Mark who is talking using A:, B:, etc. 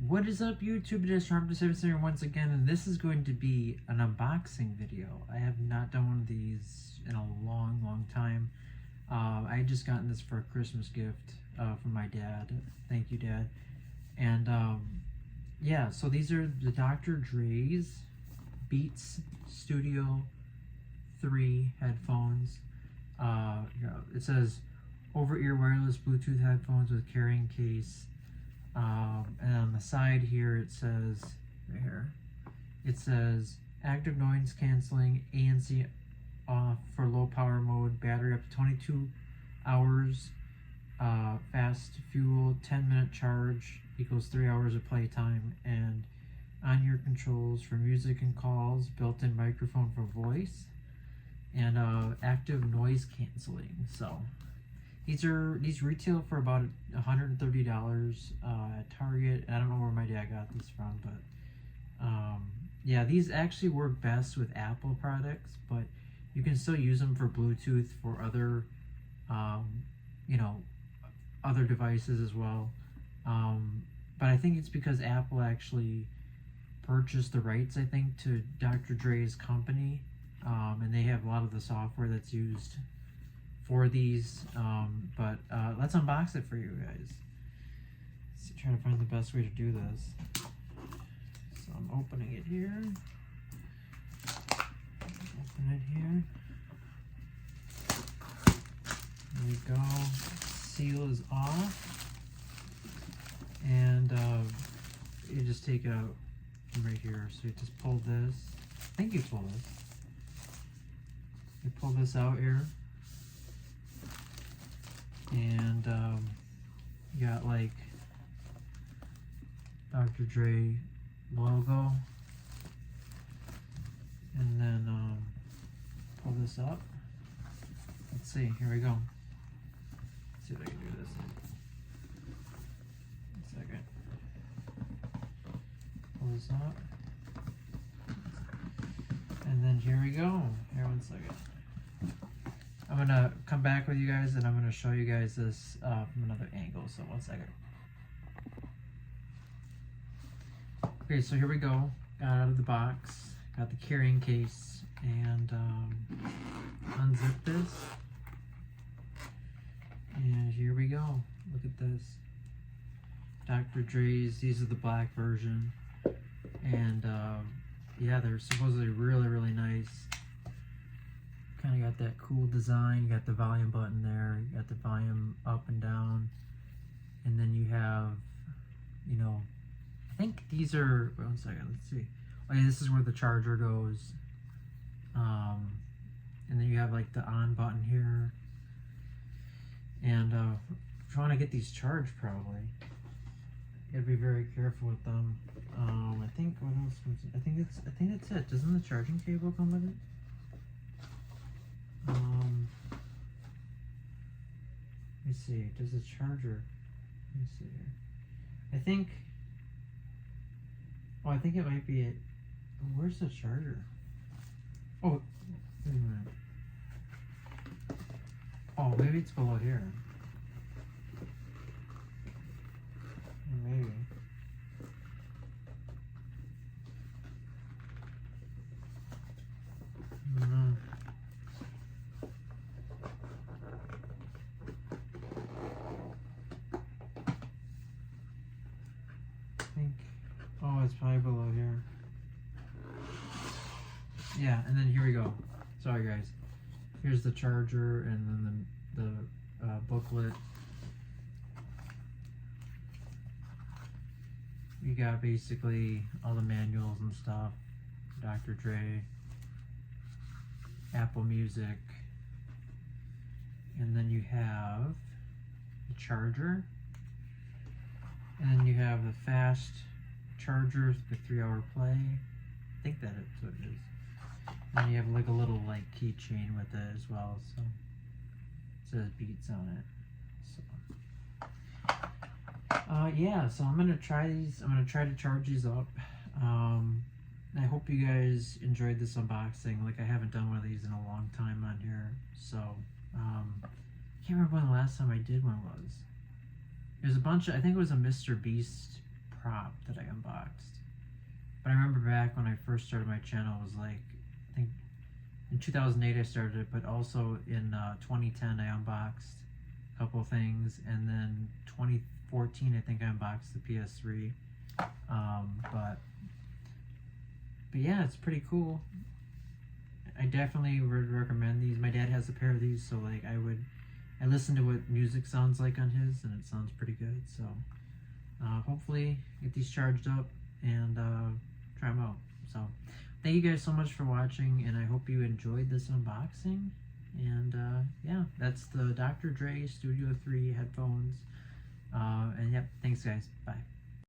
A: What is up, YouTube? It is Sharp7 here once again, and this is going to be an unboxing video. I have not done one of these in a long time. I just gotten this for a Christmas gift from my dad. Thank you, Dad. And yeah, so these are the Dr. Dre's Beats Studio 3 headphones. It says over-ear wireless Bluetooth headphones with carrying case. And on the side here it says, right here, it says active noise cancelling, ANC off for low power mode, battery up to 22 hours, fast fuel, 10-minute charge equals 3 hours of playtime, and on-ear controls for music and calls, built-in microphone for voice, and active noise cancelling. So these retail for about $130 at Target. I don't know where my dad got this from, but yeah, these actually work best with Apple products, but you can still use them for Bluetooth for other, other devices as well. But I think it's because Apple actually purchased the rights, I think, to Dr. Dre's company, and they have a lot of the software that's used for these, but let's unbox it for you guys. Let's try to find the best way to do this. So I'm opening it here. Open it here. There we go. Seal is off, and you just take it out from right here. So you just pull this. I think you pull this. You pull this out here. And you got like Dr. Dre logo, and then pull this up. Let's see, here we go. Let's see if I can do this. 1 second. Pull this up, and then here we go. Here, 1 second. I'm gonna come back with you guys and I'm gonna show you guys this from another angle, so 1 second. Okay, so here we go. Got out of the box, got the carrying case, and unzip this. And here we go. Look at this. Dr. Dre's, these are the black version. And yeah, they're supposedly really nice. Kind of got that cool design. You got the volume button there, you got the volume up and down, and then you have, I think these are, 1 second, let's see. Oh yeah, this is where the charger goes, and then you have like the on button here, and if you want to get these charged, probably you gotta be very careful with them. I think, what else comes in? I think that's it. Doesn't the charging cable come with it? Let me see, does the charger, let me see here. I think it might be it. Where's the charger? Oh, wait a minute. Oh, maybe it's below here. Maybe. I don't know. Oh, it's probably below here. Yeah, and then here we go. Sorry guys. Here's the charger, and then the booklet. You got basically all the manuals and stuff. Dr. Dre, Apple Music, and then you have the charger, and then you have the fast charger with 3-hour play. I think that is what it is. And you have like a little like keychain with it as well, so it says Beats on it. So yeah, so I'm gonna try these. I'm gonna try to charge these up. I hope you guys enjoyed this unboxing. Like, I haven't done one of these in a long time on here, so I can't remember when the last time I did one was. There's a bunch of, I think it was a Mr. Beast prop that I unboxed. But I remember back when I first started my channel, it was like, I think in 2008 I started it, but also in 2010 I unboxed a couple of things, and then 2014 I think I unboxed the PS3. But yeah, it's pretty cool. I definitely would recommend these. My dad has a pair of these, so like I listen to what music sounds like on his, and it sounds pretty good. So hopefully get these charged up and try them out. So thank you guys so much for watching, and I hope you enjoyed this unboxing. And yeah, that's the Dr. Dre Studio 3 headphones. And yep, thanks guys. Bye.